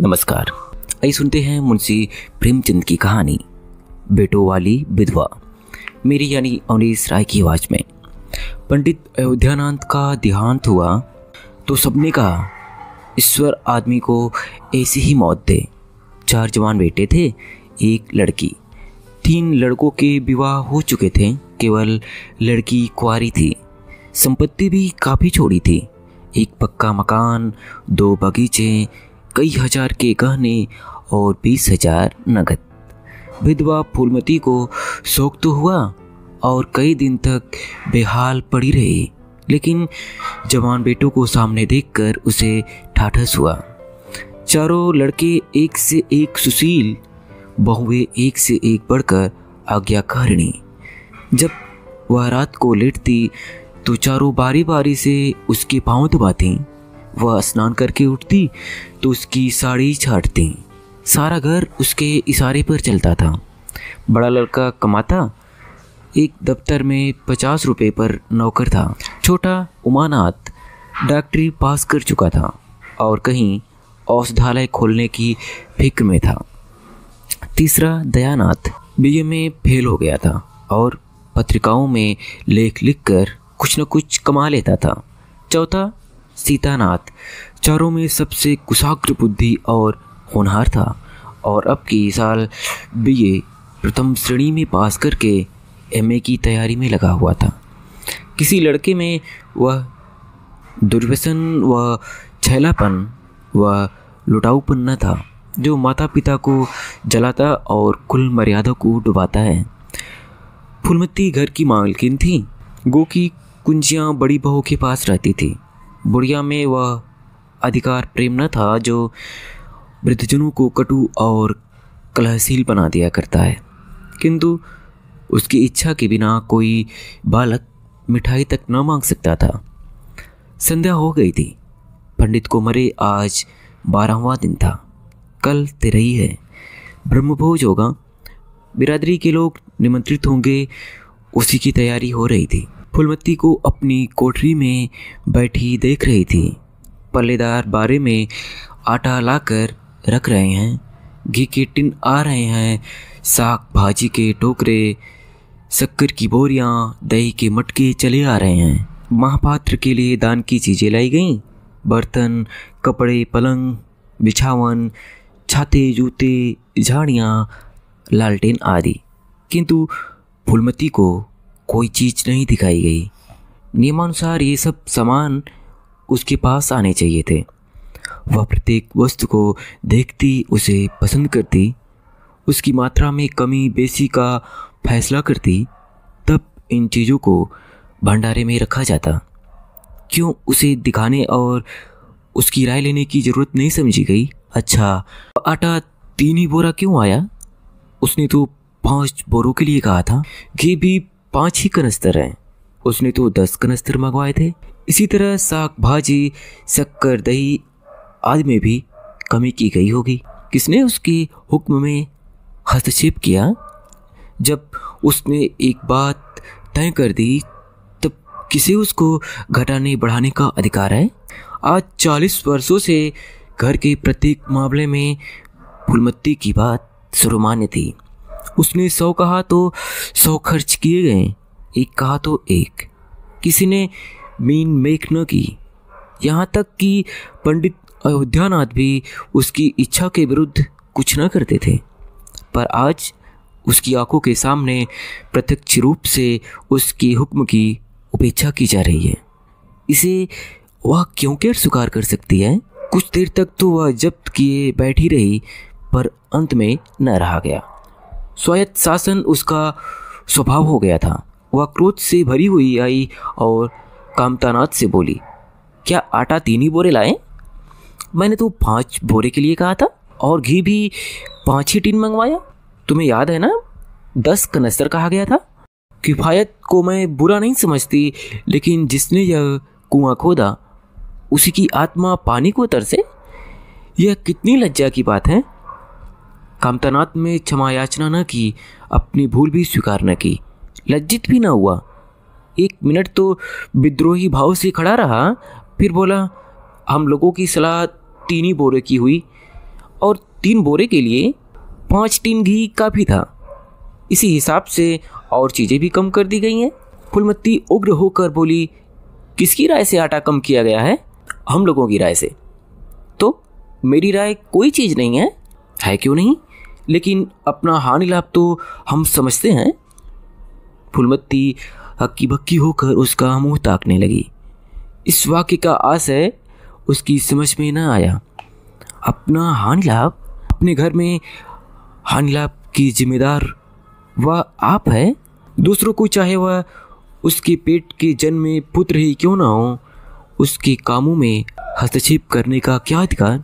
नमस्कार। आइए सुनते हैं मुंशी प्रेमचंद की कहानी बेटों वाली विधवा, मेरी यानी अवनीश राय की आवाज में। पंडित अयोध्यानंद का देहांत हुआ तो सबने कहा ईश्वर आदमी को ऐसी ही मौत दे। 4 जवान बेटे थे, 1 लड़की। 3 लड़कों के विवाह हो चुके थे, केवल लड़की कुंवारी थी। संपत्ति भी काफ़ी छोड़ी थी, 1 पक्का मकान, 2 बगीचे, कई हजार के गहने और 20,000 नगद। विधवा फूलमती को शौक तो हुआ और कई दिन तक बेहाल पड़ी रही, लेकिन जवान बेटों को सामने देखकर उसे ठाठस हुआ। चारों लड़के एक से एक सुशील, बहुएं एक से एक बढ़कर आज्ञाकारिणी। जब वह रात को लेटती तो चारों बारी बारी से उसके पांव दबाती। वह स्नान करके उठती तो उसकी साड़ी छाटती। सारा घर उसके इशारे पर चलता था। बड़ा लड़का कमाता, एक दफ्तर में 50 रुपये पर नौकर था। छोटा उमानाथ डॉक्टरी पास कर चुका था और कहीं औषधालय खोलने की फिक्र में था। तीसरा दयानाथ बीए में फेल हो गया था और पत्रिकाओं में लेख लिखकर कुछ न कुछ कमा लेता था। चौथा सीतानाथ चारों में सबसे कुशाग्र बुद्धि और होनहार था और अब की साल बीए प्रथम श्रेणी में पास करके एमए की तैयारी में लगा हुआ था। किसी लड़के में वह दुर्व्यसन व छैलापन व लुटाऊपन न था जो माता पिता को जलाता और कुल मर्यादा को डुबाता है। फूलमती घर की मालकिन थी। गो की कुंजियाँ बड़ी बहू के पास रहती थी। बुढ़िया में वह अधिकार प्रेम न था जो वृद्धजनों को कटु और कलहशील बना दिया करता है, किंतु उसकी इच्छा के बिना कोई बालक मिठाई तक न मांग सकता था। संध्या हो गई थी। पंडित को मरे आज 12वां दिन था। कल तेरही है, ब्रह्मभोज होगा, बिरादरी के लोग निमंत्रित होंगे, उसी की तैयारी हो रही थी। फूलमती को अपनी कोठरी में बैठी देख रही थी। पल्लेदार बारे में आटा लाकर रख रहे हैं, घी के टिन आ रहे हैं, साग भाजी के टोकरे, शक्कर की बोरियां, दही के मटके चले आ रहे हैं। महापात्र के लिए दान की चीज़ें लाई गईं, बर्तन, कपड़े, पलंग, बिछावन, छाते, जूते, झाड़ियाँ, लालटेन आदि। किंतु फूलमती को कोई चीज़ नहीं दिखाई गई। नियमानुसार ये सब सामान उसके पास आने चाहिए थे। वह प्रत्येक वस्तु को देखती, उसे पसंद करती, उसकी मात्रा में कमी बेसी का फैसला करती, तब इन चीज़ों को भंडारे में रखा जाता। क्यों उसे दिखाने और उसकी राय लेने की ज़रूरत नहीं समझी गई? अच्छा, आटा 3 ही बोरा क्यों आया? उसने तो 5 बोरों के लिए कहा था। घी भी 5 ही कनस्तर हैं, उसने तो 10 कनस्तर मंगवाए थे। इसी तरह साग भाजी, शक्कर, दही आदि में भी कमी की गई होगी। किसने उसकी हुक्म में हस्तक्षेप किया? जब उसने एक बात तय कर दी तब किसे उसको घटाने बढ़ाने का अधिकार है? आज 40 वर्षों से घर के प्रत्येक मामले में फूलमती की बात सर्वमान्य थी। उसने 100 कहा तो 100 खर्च किए गए, 1 कहा तो 1। किसी ने मीन मेक न की। यहाँ तक कि पंडित अयोध्यानाथ भी उसकी इच्छा के विरुद्ध कुछ न करते थे। पर आज उसकी आंखों के सामने प्रत्यक्ष रूप से उसकी हुक्म की उपेक्षा की जा रही है। इसे वह क्यों कर स्वीकार कर सकती है? कुछ देर तक तो वह जब्त किए बैठी रही, पर अंत में न रहा गया। स्वायत्त शासन उसका स्वभाव हो गया था। वह क्रोध से भरी हुई आई और कामतानाथ से बोली, क्या आटा 3 ही बोरे लाए? मैंने तो 5 बोरे के लिए कहा था और घी भी 5 ही टिन मंगवाया। तुम्हें याद है ना, 10 कनस्तर कहा गया था। किफायत को मैं बुरा नहीं समझती, लेकिन जिसने यह कुआं खोदा उसी की आत्मा पानी को तरसे, यह कितनी लज्जा की बात है। कामतानाथ में क्षमा याचना न की, अपनी भूल भी स्वीकार न की, लज्जित भी न हुआ। 1 मिनट तो विद्रोही भाव से खड़ा रहा, फिर बोला, हम लोगों की सलाह 3 ही बोरे की हुई और 3 बोरे के लिए 5 टीन घी काफ़ी था। इसी हिसाब से और चीज़ें भी कम कर दी गई हैं। फूलमती उग्र होकर बोली, किसकी राय से आटा कम किया गया है? हम लोगों की राय से। तो मेरी राय कोई चीज़ नहीं है क्यों नहीं? लेकिन अपना हानि लाभ तो हम समझते हैं। फूलमती हक्की बक्की होकर उसका मुंह ताकने लगी। इस वाक्य का आशय उसकी समझ में न आया। अपना हानि लाभ, अपने घर में हानि लाभ की जिम्मेदार वह आप है। दूसरों को चाहे वह उसके पेट के जन्मे पुत्र ही क्यों ना हो, उसके कामों में हस्तक्षेप करने का क्या अधिकार?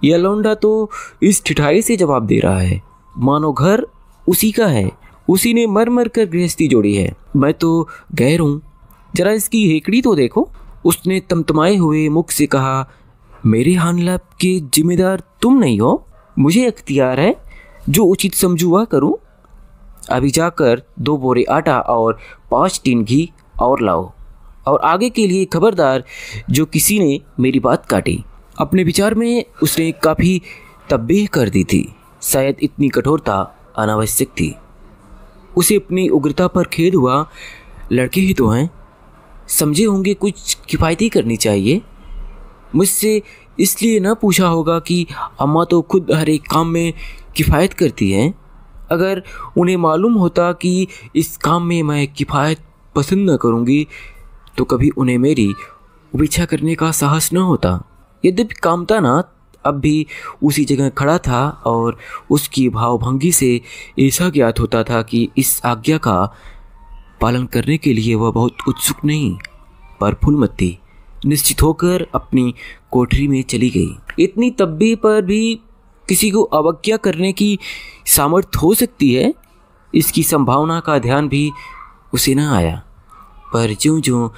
यह लौंडा तो इस ठिठाई से जवाब दे रहा है मानो घर उसी का है, उसी ने मर मर कर गृहस्थी जोड़ी है। मैं तो गैर हूँ, जरा इसकी हेकड़ी तो देखो। उसने तमतमाए हुए मुख से कहा, मेरे हानि लाभ के जिम्मेदार तुम नहीं हो। मुझे अख्तियार है, जो उचित समझू वह करूँ। अभी जाकर 2 बोरे आटा और 5 टीन घी और लाओ, और आगे के लिए खबरदार जो किसी ने मेरी बात काटी। अपने विचार में उसने काफ़ी तब्दील कर दी थी। शायद इतनी कठोरता अनावश्यक थी। उसे अपनी उग्रता पर खेद हुआ। लड़के ही तो हैं, समझे होंगे कुछ किफ़ायती करनी चाहिए। मुझसे इसलिए न पूछा होगा कि अम्मा तो खुद हर एक काम में किफ़ायत करती हैं। अगर उन्हें मालूम होता कि इस काम में मैं किफ़ायत पसंद न करूँगी तो कभी उन्हें मेरी उपेक्षा करने का साहस न होता। यद्यपि कामतानाथ अब भी उसी जगह खड़ा था और उसकी भावभंगी से ऐसा ज्ञात होता था कि इस आज्ञा का पालन करने के लिए वह बहुत उत्सुक नहीं। पर फूलमती निश्चित होकर अपनी कोठरी में चली गई। इतनी तब्बी पर भी किसी को अवज्ञा करने की सामर्थ्य हो सकती है, इसकी संभावना का ध्यान भी उसे न आया। पर ज्यों-ज्यों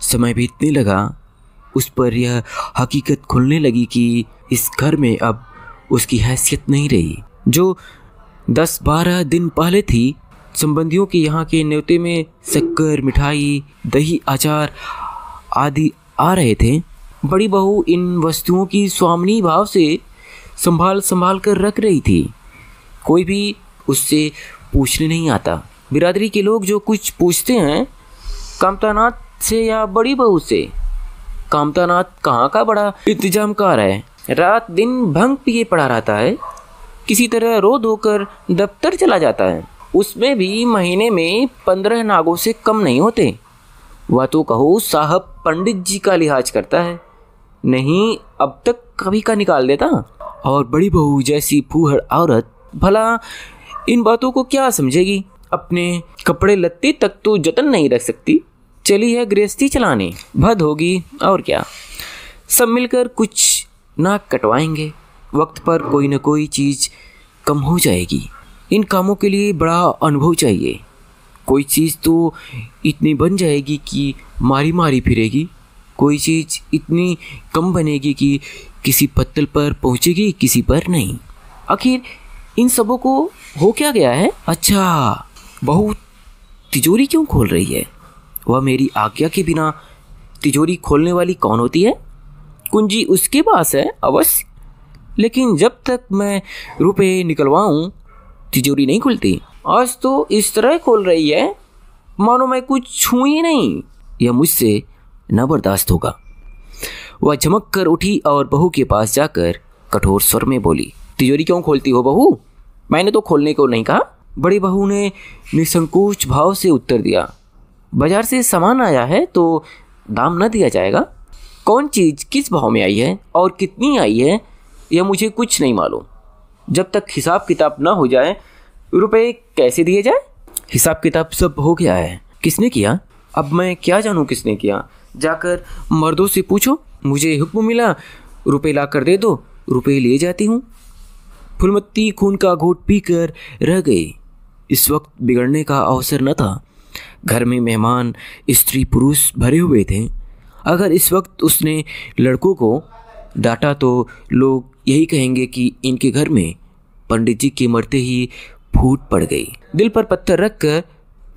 समय बीतने लगा, उस पर यह हकीकत खुलने लगी कि इस घर में अब उसकी हैसियत नहीं रही। जो 10-12 दिन पहले थी, संबंधियों के यहाँ के न्योते में शक्कर, मिठाई, दही, अचार आदि आ रहे थे। बड़ी बहू इन वस्तुओं की स्वामिनी भाव से संभाल कर रख रही थी। कोई भी उससे पूछने नहीं आता। बिरादरी के लोग जो कुछ पूछते हैं, कामतानाथ से या बड़ी बहू से। कामतानाथ कहाँ का बड़ा इंतजामकार है, रात दिन भंग पिए पड़ा रहता है, किसी तरह रो धोकर दफ्तर चला जाता है। उसमें भी महीने में 15 नागों से कम नहीं होते। वह तो कहो साहब पंडित जी का लिहाज करता है, नहीं अब तक कभी का निकाल देता। और बड़ी बहू जैसी फूहड़ औरत भला इन बातों को क्या समझेगी? अपने कपड़े लत्ते तक तो जतन नहीं रख सकती, चली है गृहस्थी चलाने। भद होगी और क्या। सब मिलकर कुछ नाक कटवाएंगे, वक्त पर कोई न कोई चीज़ कम हो जाएगी। इन कामों के लिए बड़ा अनुभव चाहिए। कोई चीज़ तो इतनी बन जाएगी कि मारी मारी फिरेगी, कोई चीज़ इतनी कम बनेगी कि किसी पत्तल पर पहुंचेगी, किसी पर नहीं। आखिर इन सबों को हो क्या गया है? अच्छा, बहू तिजोरी क्यों खोल रही है? वह मेरी आज्ञा के बिना तिजोरी खोलने वाली कौन होती है? कुंजी उसके पास है अवश्य, लेकिन जब तक मैं रुपए निकलवाऊं तिजोरी नहीं खुलती। आज तो इस तरह खोल रही है मानो मैं कुछ छू ही नहीं। यह मुझसे न बर्दाश्त होगा। वह झमक कर उठी और बहू के पास जाकर कठोर स्वर में बोली, तिजोरी क्यों खोलती हो बहू? मैंने तो खोलने को नहीं कहा। बड़ी बहू ने निसंकोच भाव से उत्तर दिया, बाजार से सामान आया है तो दाम न दिया जाएगा। कौन चीज़ किस भाव में आई है और कितनी आई है यह मुझे कुछ नहीं मालूम। जब तक हिसाब किताब न हो जाए रुपए कैसे दिए जाए? हिसाब किताब सब हो गया है। किसने किया? अब मैं क्या जानूं किसने किया? जाकर मर्दों से पूछो। मुझे हुक्म मिला रुपए ला कर दे दो, रुपए ले जाती हूँ। फूलमती खून का घूंट पीकर रह गई। इस वक्त बिगड़ने का अवसर न था। घर में मेहमान स्त्री पुरुष भरे हुए थे। अगर इस वक्त उसने लड़कों को डांटा तो लोग यही कहेंगे कि इनके घर में पंडित जी के मरते ही फूट पड़ गई। दिल पर पत्थर रखकर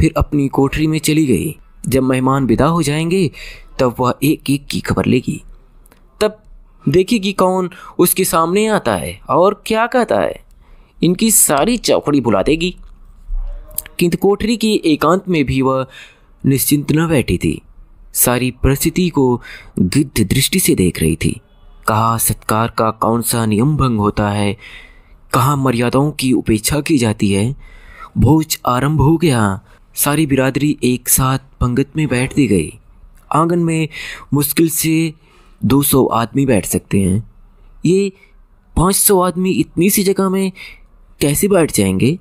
फिर अपनी कोठरी में चली गई। जब मेहमान विदा हो जाएंगे तब वह एक एक की खबर लेगी। तब देखिए कि कौन उसके सामने आता है और क्या कहता है। इनकी सारी चौकड़ी भुला देगी। किंतु कोठरी की एकांत में भी वह निश्चिंत न बैठी थी। सारी परिस्थिति को गिद्ध दृष्टि से देख रही थी। कहाँ सत्कार का कौन सा नियम भंग होता है, कहाँ मर्यादाओं की उपेक्षा की जाती है। भोज आरंभ हो गया। सारी बिरादरी एक साथ पंगत में बैठ दी गई। आंगन में मुश्किल से 200 आदमी बैठ सकते हैं। ये 500 आदमी इतनी सी जगह में कैसे बैठ जाएंगे?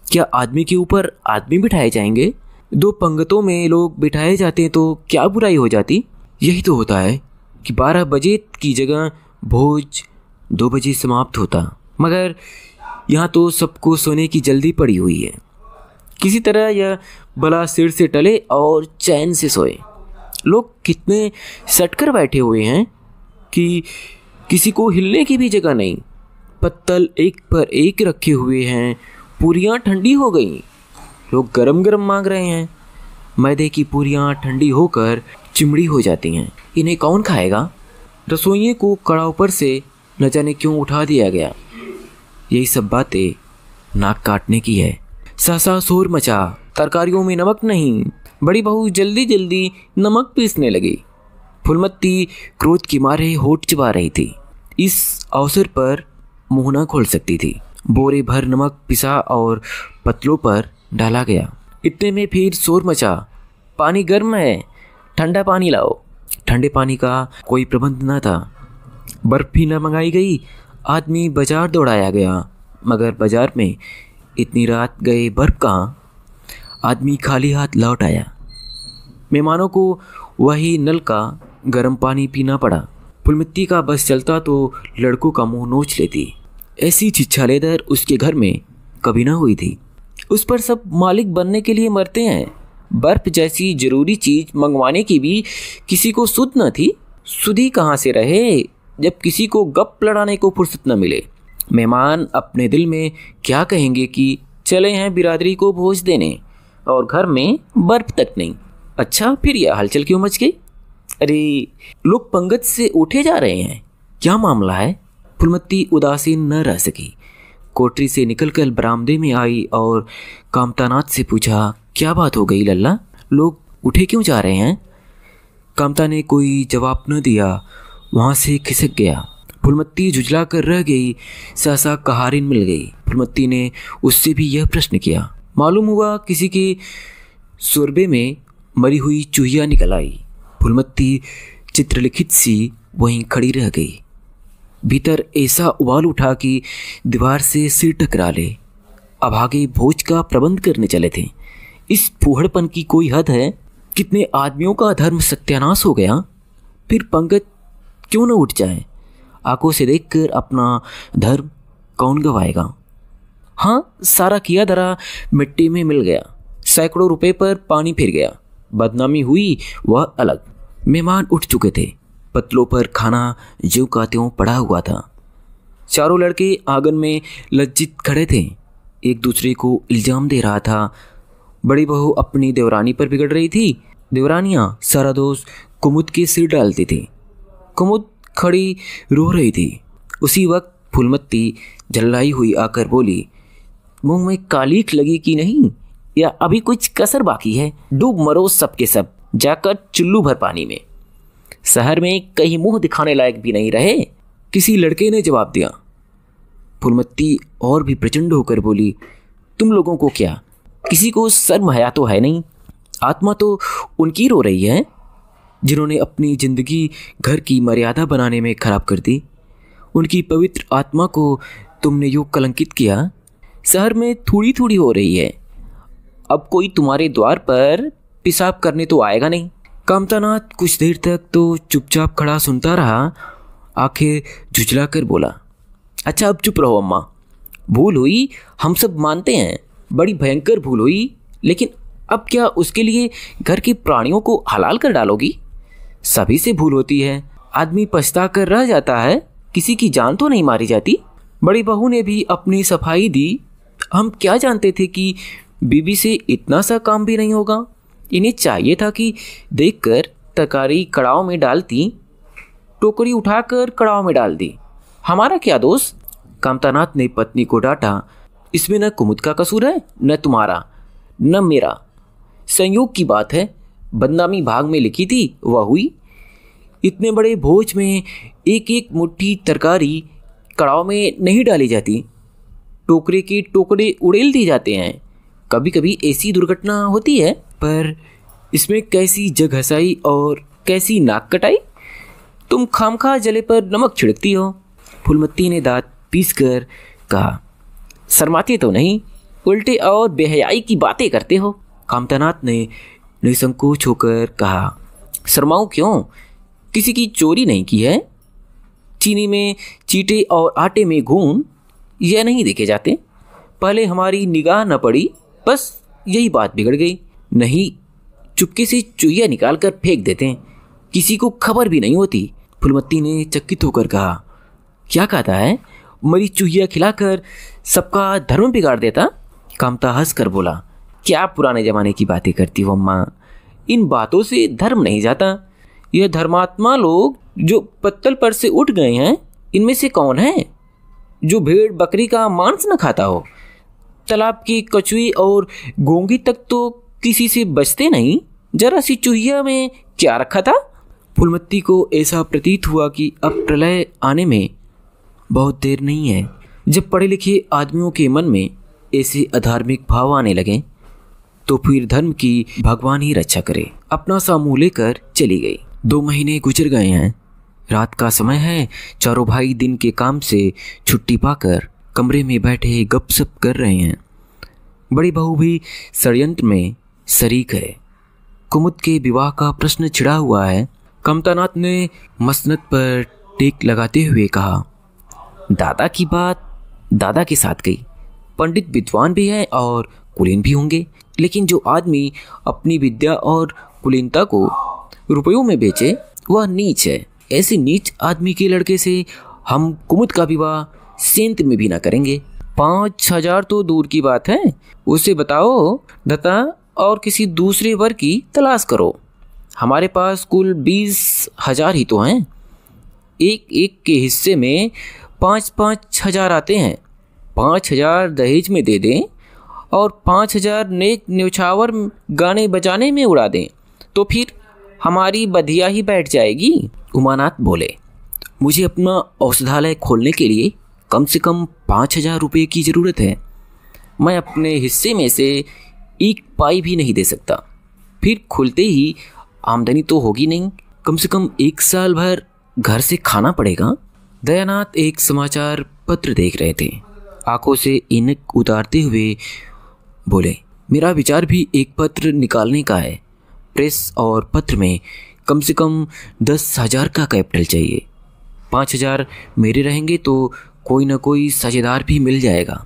क्या आदमी के ऊपर आदमी बिठाए जाएंगे? 2 पंगतों में लोग बिठाए जाते हैं तो क्या बुराई हो जाती? यही तो होता है कि 12 बजे की जगह भोज 2 बजे समाप्त होता। मगर यहाँ तो सबको सोने की जल्दी पड़ी हुई है। किसी तरह यह बला सिर से टले और चैन से सोए। लोग कितने सटकर बैठे हुए हैं कि किसी को हिलने की भी जगह नहीं। पत्तल एक पर एक रखे हुए हैं। पूरियाँ ठंडी हो गई। लोग गरम गरम मांग रहे हैं। मैदे की पूरियाँ ठंडी होकर चिमड़ी हो जाती हैं। इन्हें कौन खाएगा? रसोइये को कड़ाव पर से न जाने क्यों उठा दिया गया। यही सब बातें नाक काटने की है। सहसा शोर मचा। तरकारियों में नमक नहीं। बड़ी बहू जल्दी जल्दी नमक पीसने लगी। फुलमती क्रोध के मारे होठ चिबा रही थी। इस अवसर पर मुँह न खोल सकती थी। बोरे भर नमक पिसा और पतलों पर डाला गया। इतने में फिर शोर मचा। पानी गर्म है, ठंडा पानी लाओ। ठंडे पानी का कोई प्रबंध न था। बर्फ़ भी न मंगाई गई। आदमी बाजार दौड़ाया गया, मगर बाजार में इतनी रात गए बर्फ़ कहाँ? आदमी खाली हाथ लौट आया। मेहमानों को वही नल का गर्म पानी पीना पड़ा। फुलमती का बस चलता तो लड़कों का मुंह नोच लेती। ऐसी छिछालेदर उसके घर में कभी ना हुई थी। उस पर सब मालिक बनने के लिए मरते हैं। बर्फ़ जैसी ज़रूरी चीज़ मंगवाने की भी किसी को सुध न थी। सुधी कहाँ से रहे जब किसी को गप लड़ाने को फुर्सत न मिले। मेहमान अपने दिल में क्या कहेंगे कि चले हैं बिरादरी को भोज देने और घर में बर्फ़ तक नहीं। अच्छा, फिर यह हलचल क्यों मच गई? अरे, लोग पंगत से उठे जा रहे हैं। क्या मामला है? फुलमती उदासीन न रह सकी। कोठरी से निकलकर बरामदे में आई और कामतानाथ से पूछा, क्या बात हो गई लल्ला? लोग उठे क्यों जा रहे हैं? कामता ने कोई जवाब न दिया। वहाँ से खिसक गया। फुलमती झुंझला कर रह गई। सहसा कहारिन मिल गई। फुलमती ने उससे भी यह प्रश्न किया। मालूम हुआ किसी के शोरबे में मरी हुई चूहिया निकल आई। फुलमती चित्रलिखित सी वहीं खड़ी रह गई। भीतर ऐसा उबाल उठा कि दीवार से सिर टकरा ले। अब आगे भोज का प्रबंध करने चले थे। इस फूहड़पन की कोई हद है? कितने आदमियों का धर्म सत्यानाश हो गया। फिर पंगत क्यों न उठ जाए? आंखों से देखकर अपना धर्म कौन गवाएगा? हाँ, सारा किया धरा मिट्टी में मिल गया। सैकड़ों रुपए पर पानी फिर गया। बदनामी हुई वह अलग। मेहमान उठ चुके थे। पतलों पर खाना ज्यों का त्यों पड़ा हुआ था। चारों लड़के आंगन में लज्जित खड़े थे। एक दूसरे को इल्जाम दे रहा था। बड़ी बहू अपनी देवरानी पर बिगड़ रही थी। देवरानियाँ सारा दोष कुमुद के सिर डालती थी। कुमुद खड़ी रो रही थी। उसी वक्त फुलमती झल्लाई हुई आकर बोली, मुंह में कालीख लगी कि नहीं, या अभी कुछ कसर बाकी है? डूब मरो सब के सब, जाकर चुल्लू भर पानी में। शहर में कहीं मुंह दिखाने लायक भी नहीं रहे। किसी लड़के ने जवाब दिया। फुलमती और भी प्रचंड होकर बोली, तुम लोगों को क्या, किसी को शर्म हया तो है नहीं? आत्मा तो उनकी रो रही है जिन्होंने अपनी जिंदगी घर की मर्यादा बनाने में खराब कर दी। उनकी पवित्र आत्मा को तुमने यूँ कलंकित किया। शहर में थोड़ी थोड़ी हो रही है। अब कोई तुम्हारे द्वार पर पेशाब करने तो आएगा नहीं। कामतानाथ कुछ देर तक तो चुपचाप खड़ा सुनता रहा। आखिर झुझला कर बोला, अच्छा अब चुप रहो अम्मा। भूल हुई, हम सब मानते हैं, बड़ी भयंकर भूल हुई, लेकिन अब क्या उसके लिए घर के प्राणियों को हलाल कर डालोगी? सभी से भूल होती है। आदमी पछता कर रह जाता है, किसी की जान तो नहीं मारी जाती। बड़ी बहू ने भी अपनी सफाई दी। हम क्या जानते थे कि बीबी से इतना सा काम भी नहीं होगा। इन्हें चाहिए था कि देखकर तरकारी कड़ाव में डालती। टोकरी उठाकर कड़ाव में डाल दी। हमारा क्या दोष? कामतानाथ ने पत्नी को डांटा। इसमें न कुमुद का कसूर है, न तुम्हारा, न मेरा। संयोग की बात है, बदनामी भाग में लिखी थी वह हुई। इतने बड़े भोज में एक एक मुट्ठी तरकारी कड़ाव में नहीं डाली जाती, टोकरे के टोकरे उड़ेल दिए जाते हैं। कभी कभी ऐसी दुर्घटना होती है, पर इसमें कैसी जग हंसाई और कैसी नाक कटाई। तुम खामखा जले पर नमक छिड़कती हो। फूलमती ने दांत पीसकर कहा। शर्माते तो नहीं, उल्टे और बेहयाई की बातें करते हो। कामतानाथ ने निसंकोच होकर कहा। शर्माऊं क्यों? किसी की चोरी नहीं की है। चीनी में चीटे और आटे में घून यह नहीं देखे जाते। पहले हमारी निगाह न पड़ी, बस यही बात बिगड़ गई। नहीं, चुपके से चुईया निकाल कर फेंक देते हैं, किसी को खबर भी नहीं होती। फूलमती ने चकित होकर कहा। क्या कहता है? मरी चुईया खिलाकर सबका धर्म बिगाड़ देता? कामता हंस कर बोला। क्या पुराने जमाने की बातें करती हो अम्मा? इन बातों से धर्म नहीं जाता। यह धर्मात्मा लोग जो पत्तल पर से उठ गए हैं, इनमें से कौन है जो भेड़ बकरी का मांस न खाता हो? तालाब की कछुई और घोंगी तक तो किसी से बचते नहीं। जरा सी चूहिया में क्या रखा था? फूलमती को ऐसा प्रतीत हुआ कि अब प्रलय आने में बहुत देर नहीं है। जब पढ़े लिखे आदमियों के मन में ऐसे अधार्मिक भाव आने लगे तो फिर धर्म की भगवान ही रक्षा करे। अपना सा मुँह लेकर चली गई। 2 महीने गुजर गए हैं। रात का समय है। चारों भाई दिन के काम से छुट्टी पाकर कमरे में बैठे गपशप कर रहे हैं। बड़ी बहू भी षड्यंत्र में शरीक है। कुमुद के विवाह का प्रश्न छिड़ा हुआ है। कामतानाथ ने मसनद पर टेक लगाते हुए कहा। दादा की बात दादा के साथ गई। पंडित विद्वान भी है और कुलीन भी होंगे, लेकिन जो आदमी अपनी विद्या और कुलीनता को रुपयों में बेचे वह नीच है। ऐसे नीच आदमी के लड़के से हम कुमुद का विवाह सेंत में भी ना करेंगे। 5,000 तो दूर की बात है। उसे बताओ दत्ता और किसी दूसरे वर्ग की तलाश करो। हमारे पास कुल 20,000 ही तो हैं। एक एक के हिस्से में 5-5 हजार आते हैं। 5,000 दहेज में दे दें और 5,000 नेक न्यौछावर गाने बजाने में उड़ा दें तो फिर हमारी बधिया ही बैठ जाएगी। उमानाथ बोले। मुझे अपना औषधालय खोलने के लिए कम से कम 5,000 रुपये की ज़रूरत है। मैं अपने हिस्से में से एक पाई भी नहीं दे सकता। फिर खुलते ही आमदनी तो होगी नहीं। कम से कम 1 साल भर घर से खाना पड़ेगा। दयानाथ एक समाचार पत्र देख रहे थे। आंखों से इनक उतारते हुए बोले। मेरा विचार भी एक पत्र निकालने का है। प्रेस और पत्र में कम से कम 10,000 का कैपिटल चाहिए। 5,000 मेरे रहेंगे तो कोई ना कोई साझेदार भी मिल जाएगा।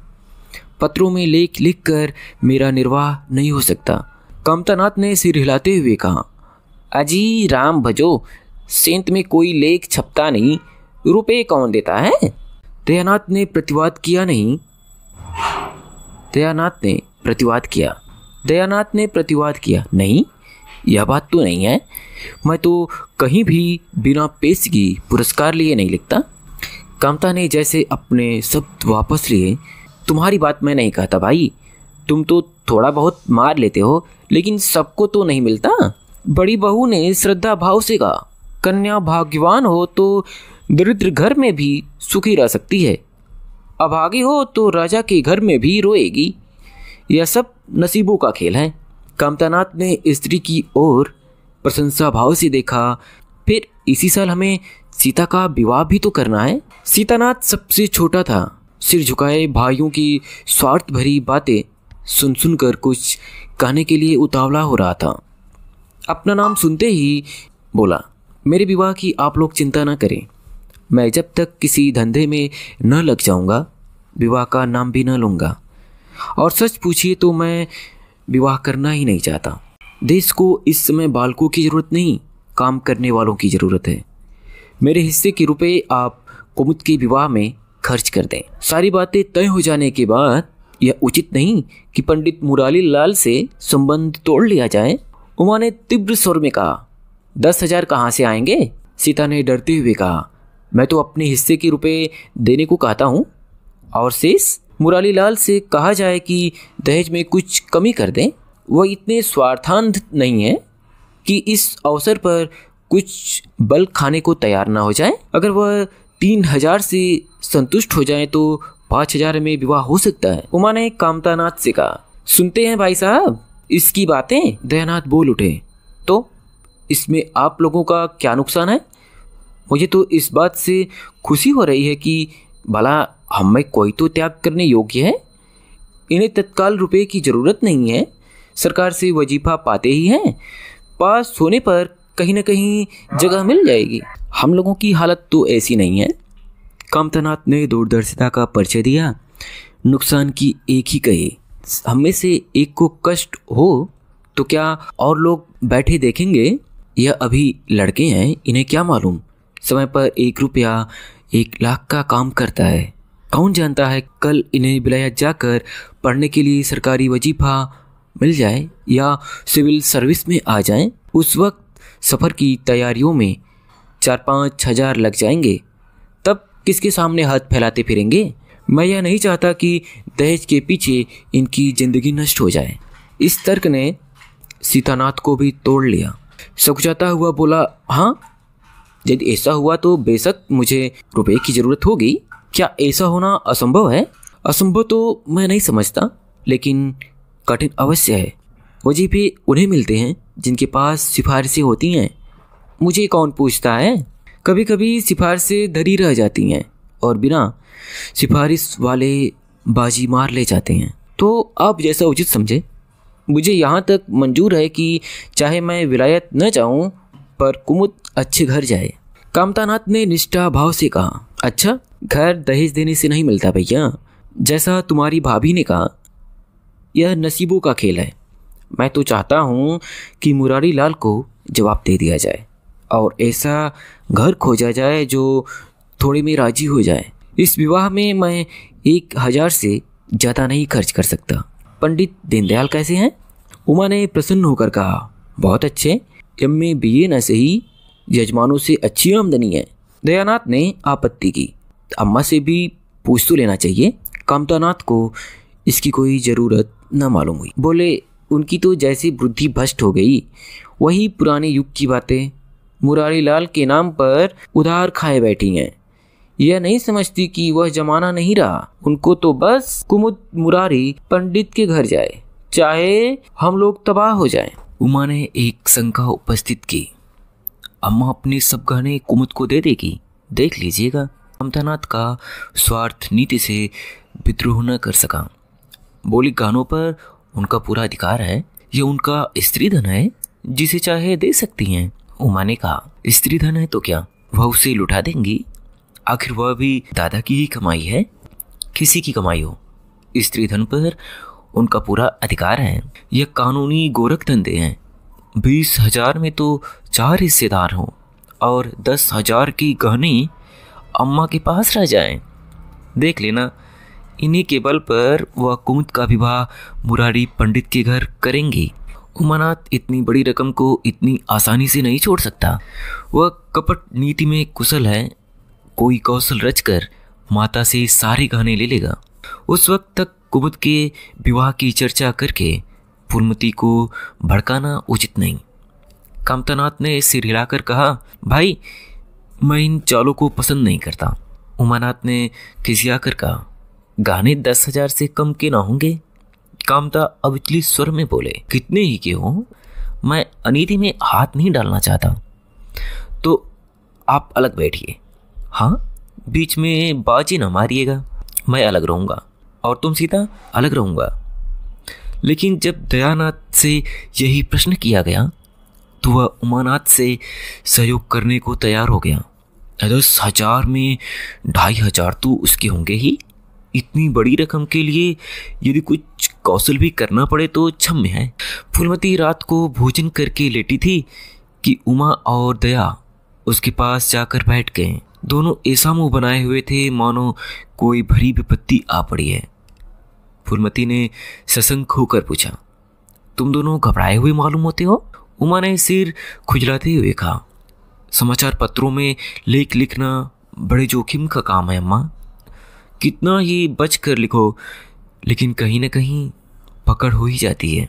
पत्रों में लेख लिखकर मेरा निर्वाह नहीं हो सकता। कामतानाथ ने सिर हिलाते हुए कहा। अजी राम भजो, सेंत में कोई लेख छपता नहीं, रुपए कौन देता है? दयानाथ ने प्रतिवाद किया। नहीं, यह बात तो नहीं है। मैं तो कहीं भी बिना पेशगी पुरस्कार लिए नहीं लिखता। कामता ने जैसे अपने शब्द वापस लिए। तुम्हारी बात मैं नहीं कहता भाई। तुम तो थोड़ा बहुत मार लेते हो, लेकिन सबको तो नहीं मिलता। बड़ी बहू ने श्रद्धा भाव से कहा। कन्या भाग्यवान हो तो दरिद्र घर में भी सुखी रह सकती है। अभागी हो तो राजा के घर में भी रोएगी। यह सब नसीबों का खेल है। कामतानाथ ने स्त्री की ओर प्रशंसा भाव से देखा। फिर इसी साल हमें सीता का विवाह भी तो करना है। सीतानाथ सबसे छोटा था। सिर झुकाए भाइयों की स्वार्थ भरी बातें सुन सुनकर कुछ कहने के लिए उतावला हो रहा था। अपना नाम सुनते ही बोला। मेरे विवाह की आप लोग चिंता न करें। मैं जब तक किसी धंधे में न लग जाऊंगा विवाह का नाम भी न लूँगा। और सच पूछिए तो मैं विवाह करना ही नहीं चाहता। देश को इस समय बालकों की ज़रूरत नहीं, काम करने वालों की ज़रूरत है। मेरे हिस्से के रुपए आप कुमुद के विवाह में खर्च कर दें। सारी बातें तय हो जाने के बाद यह उचित नहीं कि पंडित मुरारी लाल से संबंध तोड़ लिया जाए। उमा ने तीव्र स्वर में कहा। 10,000 कहाँ से आएंगे? सीता ने डरते हुए कहा, मैं तो अपने हिस्से के रुपए देने को कहता हूँ, और शेष मुरारीलाल से कहा जाए कि दहेज में कुछ कमी कर दें। वह इतने स्वार्थांध नहीं है कि इस अवसर पर कुछ बल खाने को तैयार ना हो जाए। अगर वह 3,000 से संतुष्ट हो जाए तो 5,000 में विवाह हो सकता है। उमा ने कामतानाथ से कहा, सुनते हैं भाई साहब इसकी बातें। दयानाथ बोल उठे, तो इसमें आप लोगों का क्या नुकसान है? मुझे तो इस बात से खुशी हो रही है कि भला हम में कोई तो त्याग करने योग्य है। इन्हें तत्काल रुपए की ज़रूरत नहीं है, सरकार से वजीफा पाते ही हैं, पास होने पर कहीं ना कहीं जगह मिल जाएगी। हम लोगों की हालत तो ऐसी नहीं है। कामतानाथ ने दूरदर्शिता का परिचय दिया। नुकसान की एक ही कही, हम में से एक को कष्ट हो तो क्या और लोग बैठे देखेंगे? यह अभी लड़के हैं, इन्हें क्या मालूम समय पर 1 रुपया 1 लाख का काम करता है। कौन जानता है कल इन्हें विलायत जाकर पढ़ने के लिए सरकारी वजीफा मिल जाए या सिविल सर्विस में आ जाएं। उस वक्त सफ़र की तैयारियों में 4-5 हज़ार लग जाएंगे, तब किसके सामने हाथ फैलाते फिरेंगे? मैं यह नहीं चाहता कि दहेज के पीछे इनकी ज़िंदगी नष्ट हो जाए। इस तर्क ने सीतानाथ को भी तोड़ लिया। सकुचाता हुआ बोला, हाँ, यदि ऐसा हुआ तो बेशक मुझे रुपए की ज़रूरत होगी। क्या ऐसा होना असंभव है? असंभव तो मैं नहीं समझता, लेकिन कठिन अवश्य है। वजीफे उन्हें मिलते हैं जिनके पास सिफारिशें होती हैं। मुझे कौन पूछता है? कभी कभी सिफारिशें धरी रह जाती हैं और बिना सिफारिश वाले बाजी मार ले जाते हैं। तो आप जैसा उचित समझे। मुझे यहाँ तक मंजूर है कि चाहे मैं विलायत न जाऊँ पर कुमुद अच्छे घर जाए। कामतानाथ ने निष्ठा भाव से कहा, अच्छा, घर दहेज देने से नहीं मिलता भैया। जैसा तुम्हारी भाभी ने कहा, यह नसीबों का खेल है। मैं तो चाहता हूँ कि मुरारीलाल को जवाब दे दिया जाए और ऐसा घर खोजा जाए जो थोड़े में राजी हो जाए। इस विवाह में मैं 1,000 से ज़्यादा नहीं खर्च कर सकता। पंडित दीनदयाल कैसे हैं? उमा ने प्रसन्न होकर कहा, बहुत अच्छे, MA BA न सही, यजमानों से अच्छी आमदनी है। दयानाथ ने आपत्ति की, अम्मा से भी पूछ तो लेना चाहिए। कामतानाथ को इसकी कोई ज़रूरत न मालूम हुई। बोले, उनकी तो जैसी बुद्धि भ्रष्ट हो गई, वही पुराने युग की बातें मुरारीलाल के नाम पर उधार खाए बैठी हैं। यह नहीं समझती कि वह जमाना नहीं रहा। उनको तो बस कुमुद मुरारी पंडित के घर जाए, चाहे हम लोग तबाह हो जाएं। उमा ने एक शंका उपस्थित की, अम्मा अपने सब गहने कुमुद को दे देगी, देख लीजिएगा। कामतानाथ का स्वार्थ नीति से विद्रोह न कर सका। बोली, गहनों पर उनका पूरा अधिकार है, ये उनका स्त्री धन है, जिसे चाहे दे सकती हैं। उमा ने कहा, स्त्री धन है तो क्या, वह उसे लुटा देंगी? आखिर वह भी दादा की ही कमाई है, किसी की कमाई हो, स्त्री धन पर उनका पूरा अधिकार है। यह कानूनी गोरख धंधे हैं। 20,000 में तो 4 हिस्सेदार हों और 10,000 की गहने अम्मा के पास रह जाएं। देख लेना, इन्हीं के बल पर वह कुमुद का विवाह मुरारी पंडित के घर करेंगी। उमानाथ इतनी बड़ी रकम को इतनी आसानी से नहीं छोड़ सकता। वह कपट नीति में कुशल है। कोई कौशल रचकर माता से सारे गहने ले लेगा। उस वक्त तक कुमुद के विवाह की चर्चा करके फूलमती को भड़काना उचित नहीं। कामतानाथ ने सिर हिलाकर कहा, भाई, मैं इन चालों को पसंद नहीं करता। उमानाथ ने खिसियाकर कहा, गहने 10,000 से कम के ना होंगे। कामता अविचलित स्वर में बोले, कितने ही के हों, मैं अनीति में हाथ नहीं डालना चाहता। तो आप अलग बैठिए। हाँ, बीच में बाजी न मारिएगा। मैं अलग रहूँगा और तुम सीता अलग रहूँगा। लेकिन जब दयानाथ से यही प्रश्न किया गया तो वह उमानाथ से सहयोग करने को तैयार हो गया। 10,000 में 2,500 तो उसके होंगे ही। इतनी बड़ी रकम के लिए यदि कुछ कौशल भी करना पड़े तो क्षम्य है। फूलमती रात को भोजन करके लेटी थी कि उमा और दया उसके पास जाकर बैठ गए। दोनों ऐसा मुंह बनाए हुए थे मानो कोई भरी विपत्ति आ पड़ी है। फूलमती ने सशंक होकर पूछा, तुम दोनों घबराए हुए मालूम होते हो? उमा ने सिर खुजलाते हुए कहा, समाचार पत्रों में लेख लिखना बड़े जोखिम का काम है अम्मा। कितना ही बच कर लिखो, लेकिन कहीं ना कहीं पकड़ हो ही जाती है।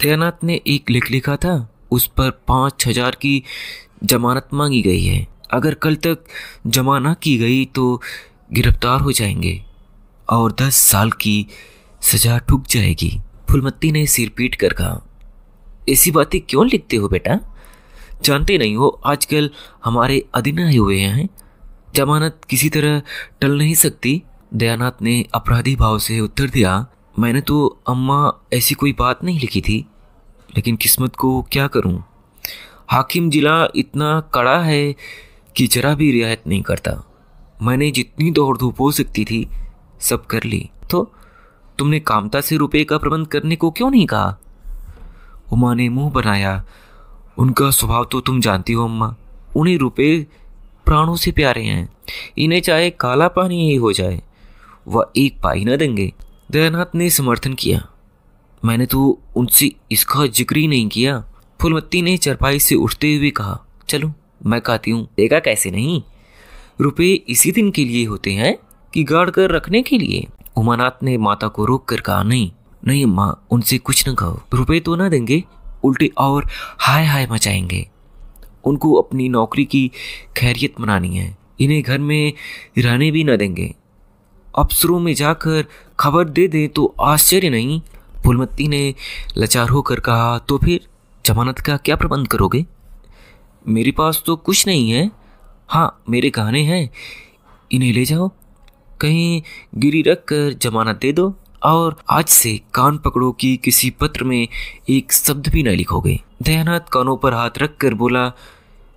दयानाथ ने एक लेख लिखा था, उस पर 5,000 की जमानत मांगी गई है। अगर कल तक जमा ना की गई तो गिरफ्तार हो जाएंगे और 10 साल की सजा ठुक जाएगी। फूलमती ने सिर पीट कर कहा, ऐसी बातें क्यों लिखते हो बेटा? जानते नहीं हो आजकल हमारे अधीन आए हुए हैं, जमानत किसी तरह टल नहीं सकती। दयानाथ ने अपराधी भाव से उत्तर दिया, मैंने तो अम्मा ऐसी कोई बात नहीं लिखी थी, लेकिन किस्मत को क्या करूं? हाकिम जिला इतना कड़ा है कि जरा भी रियायत नहीं करता। मैंने जितनी दौड़ धूप हो सकती थी सब कर ली। तो तुमने कामता से रुपए का प्रबंध करने को क्यों नहीं कहा? उमा ने मुंह बनाया, उनका स्वभाव तो तुम जानती हो अम्मा, उन्हें रुपए प्राणों से प्यारे हैं, इन्हें चाहे काला पानी ही हो जाए वह एक पाई न देंगे। दयानाथ ने समर्थन किया, मैंने तो उनसे इसका जिक्र ही नहीं किया। फूलमती ने चरपाई से उठते हुए कहा, चलो मैं कहती हूँ, देगा कैसे नहीं? रुपए इसी दिन के लिए होते हैं कि गाड़ कर रखने के लिए? उमानाथ ने माता को रोक कर कहा, नहीं नहीं अम्मा, उनसे कुछ न कहो, रुपए तो ना देंगे, उल्टे और हाय हाय मचाएंगे। उनको अपनी नौकरी की खैरियत मनानी है, इन्हें घर में रहने भी न देंगे। अफसरों में जाकर खबर दे दें तो आश्चर्य नहीं। फूलमती ने लाचार होकर कहा, तो फिर जमानत का क्या प्रबंध करोगे? मेरे पास तो कुछ नहीं है। हाँ, मेरे गहने हैं, इन्हें ले जाओ, कहीं गिरी रख कर जमानत दे दो, और आज से कान पकड़ो कि किसी पत्र में एक शब्द भी न लिखोगे। दयानाथ कानों पर हाथ रख कर बोला,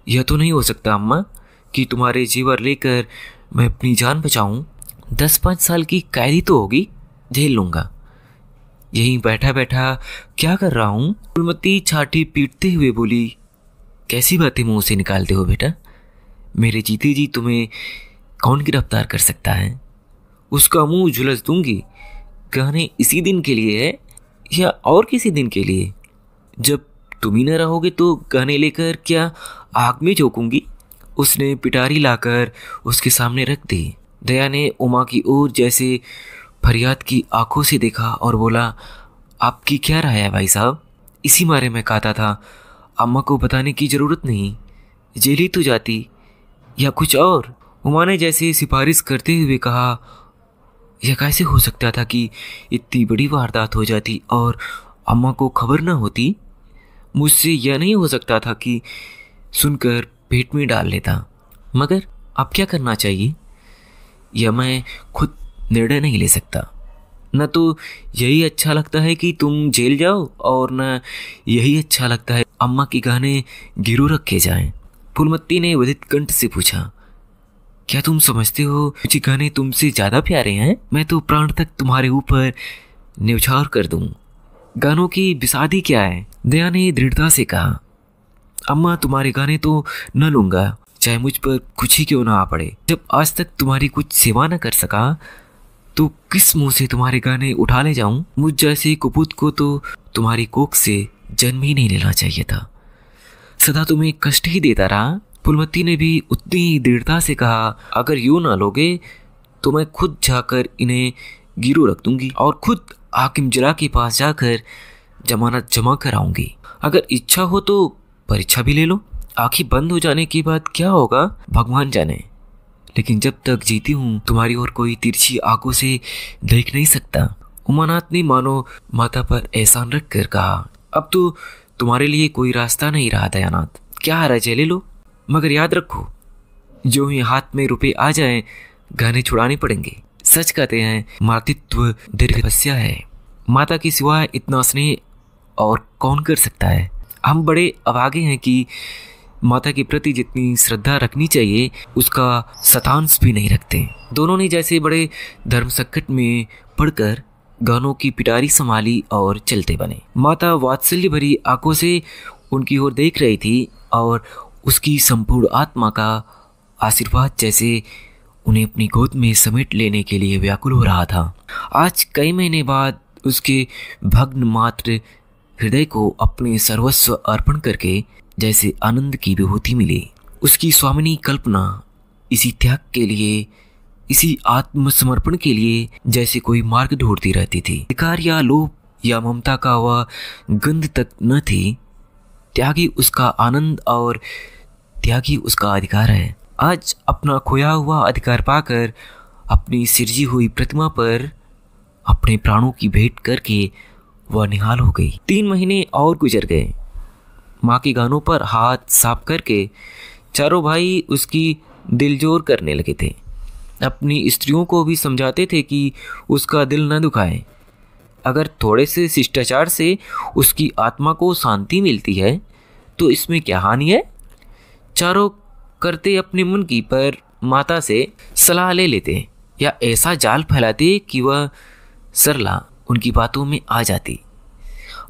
यह तो नहीं हो सकता अम्मा कि तुम्हारे जेवर लेकर मैं अपनी जान बचाऊं। 10-5 साल की कैदी तो होगी, झेल लूंगा। यहीं बैठा बैठा क्या कर रहा हूँ? फूलमती छाती पीटते हुए बोली, कैसी बातें मुंह से निकालते हो बेटा? मेरे जीते जी तुम्हें कौन गिरफ्तार कर सकता है? उसका मुंह झुलस दूंगी। गहने इसी दिन के लिए है या और किसी दिन के लिए? जब तुम ही न रहोगे तो गहने लेकर क्या आग में झोंकूंगी? उसने पिटारी लाकर उसके सामने रख दी। दया ने उमा की ओर जैसे फरियाद की आंखों से देखा और बोला, आपकी क्या राय है भाई साहब? इसी मारे मैं कहता था, अम्मा को बताने की जरूरत नहीं, जेल ही तो जाती, या कुछ और। उमा ने जैसे सिफारिश करते हुए कहा, यह कैसे हो सकता था कि इतनी बड़ी वारदात हो जाती और अम्मा को खबर न होती? मुझसे यह नहीं हो सकता था कि सुनकर पेट में डाल लेता। मगर अब क्या करना चाहिए, यह मैं खुद निर्णय नहीं ले सकता। न तो यही अच्छा लगता है कि तुम जेल जाओ, और न यही अच्छा लगता है अम्मा के गहने गिरो रखे जाएं। फूलमती ने वधित कंठ से पूछा, क्या तुम समझते हो मुझे गहने तुमसे ज्यादा प्यारे हैं? मैं तो प्राण तक तुम्हारे ऊपर न्यौछावर कर दूं। गहनों की बिसादी क्या है? दया ने दृढ़ता से कहा, अम्मा तुम्हारे गहने तो न लूंगा, चाहे मुझ पर कुछ ही क्यों ना आ पड़े। जब आज तक तुम्हारी कुछ सेवा न कर सका तो किस मुंह से तुम्हारे गहने उठा ले जाऊं? मुझ जैसे कुपुत को तो तुम्हारी कोख से जन्म ही नहीं लेना चाहिए था, सदा तुम्हें कष्ट ही देता रहा। फूलमती ने भी उतनी ही दृढ़ता से कहा, अगर यूं ना लोगे तो मैं खुद जाकर इन्हें गिरो रख दूंगी और खुद हाकिम जिला के पास जाकर जमानत जमा कराऊंगी। अगर इच्छा हो तो परीक्षा भी ले लो, आंखें बंद हो जाने के बाद क्या होगा भगवान जाने, लेकिन जब तक जीती हूँ तुम्हारी ओर कोई तिरछी आंखों से देख नहीं सकता। उमानाथ ने मानो माता पर एहसान रख कर कहा, अब तो तुम्हारे लिए कोई रास्ता नहीं रहा दयानाथ, क्या हरज है, ले लो, मगर याद रखो जो ही हाथ में रुपए आ जाएं गहने छुड़ाने पड़ेंगे। सच कहते हैं मातृत्व दीर्घ तपस्या है, माता की सिवा इतना स्नेह और कौन कर सकता है। हम बड़े अभागे हैं कि माता के प्रति जितनी श्रद्धा रखनी चाहिए उसका शतांश भी नहीं रखते। दोनों ने जैसे बड़े धर्म संकट में पड़कर गहनों की पिटारी संभाली और चलते बने। माता वात्सल्य भरी आंखों से उनकी ओर देख रही थी और उसकी संपूर्ण आत्मा का आशीर्वाद जैसे उन्हें अपनी गोद में समेट लेने के लिए व्याकुल हो रहा था। आज कई महीने बाद उसके भग्न मात्र हृदय को अपने सर्वस्व अर्पण करके जैसे आनंद की विभूति मिली। उसकी स्वामिनी कल्पना इसी त्याग के लिए, इसी आत्मसमर्पण के लिए जैसे कोई मार्ग ढूंढती रहती थी। अधिकार या लोभ या ममता का वह गंध तक न थी। त्यागी उसका आनंद और त्यागी उसका अधिकार है। आज अपना खोया हुआ अधिकार पाकर अपनी सिरजी हुई प्रतिमा पर अपने प्राणों की भेंट करके वह निहाल हो गई। 3 महीने और गुजर गए। माँ के गानों पर हाथ साफ करके चारों भाई उसकी दिलजोर करने लगे थे। अपनी स्त्रियों को भी समझाते थे कि उसका दिल न दुखाए। अगर थोड़े से शिष्टाचार से उसकी आत्मा को शांति मिलती है तो इसमें क्या हानि है। चारों करते अपने मन की, पर माता से सलाह ले लेते या ऐसा जाल फैलाते कि वह सरला उनकी बातों में आ जाती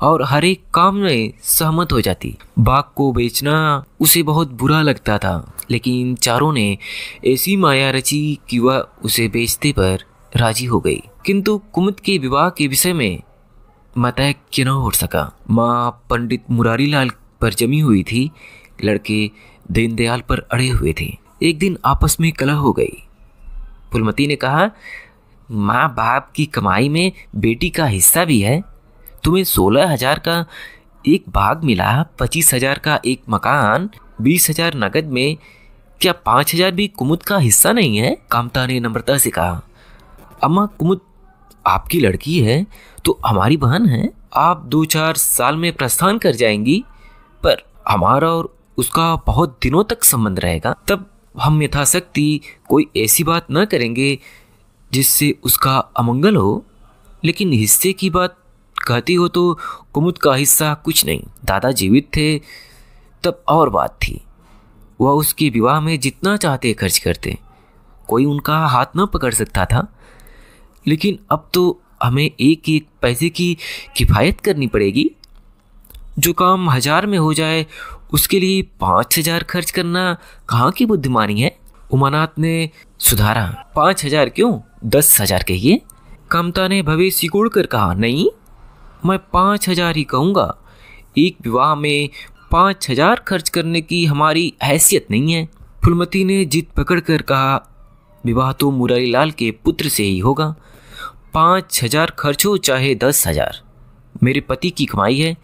और हर एक काम में सहमत हो जाती। बाग को बेचना उसे बहुत बुरा लगता था, लेकिन चारों ने ऐसी माया रची कि वह उसे बेचते पर राजी हो गई। किंतु कुमुद के विवाह के विषय में मतैक्य न हो सका। माँ पंडित मुरारीलाल पर जमी हुई थी, लड़के दीनदयाल पर अड़े हुए थे। एक दिन आपस में कलह हो गई। फूलमती ने कहा, माँ बाप की कमाई में बेटी का हिस्सा भी है। तुम्हें 16,000 का एक बाग मिला, 25,000 का एक मकान, 20,000 नगद में, क्या 5,000 भी कुमुद का हिस्सा नहीं है? कामता ने नम्रता से कहा, अम्मा कुमुद आपकी लड़की है तो हमारी बहन है। आप 2-4 साल में प्रस्थान कर जाएंगी, पर हमारा और उसका बहुत दिनों तक संबंध रहेगा। तब हम यथाशक्ति कोई ऐसी बात न करेंगे जिससे उसका अमंगल हो। लेकिन हिस्से की बात कहती हो तो कुमुद का हिस्सा कुछ नहीं। दादा जीवित थे तब और बात थी। वह उसके विवाह में जितना चाहते खर्च करते, कोई उनका हाथ न पकड़ सकता था। लेकिन अब तो हमें एक एक पैसे की किफ़ायत करनी पड़ेगी। जो काम 1000 में हो जाए उसके लिए 5,000 खर्च करना कहाँ की बुद्धिमानी है। उमानाथ ने सुधारा, 5,000 क्यों, 10,000 कहिए। कामता ने भवे सिकोड़ कर कहा, नहीं, मैं 5,000 ही कहूँगा। एक विवाह में 5,000 खर्च करने की हमारी हैसियत नहीं है। फूलमती ने जिद पकड़ कर कहा, विवाह तो मुरारीलाल के पुत्र से ही होगा। 5,000 खर्च हो चाहे 10,000, मेरे पति की कमाई है।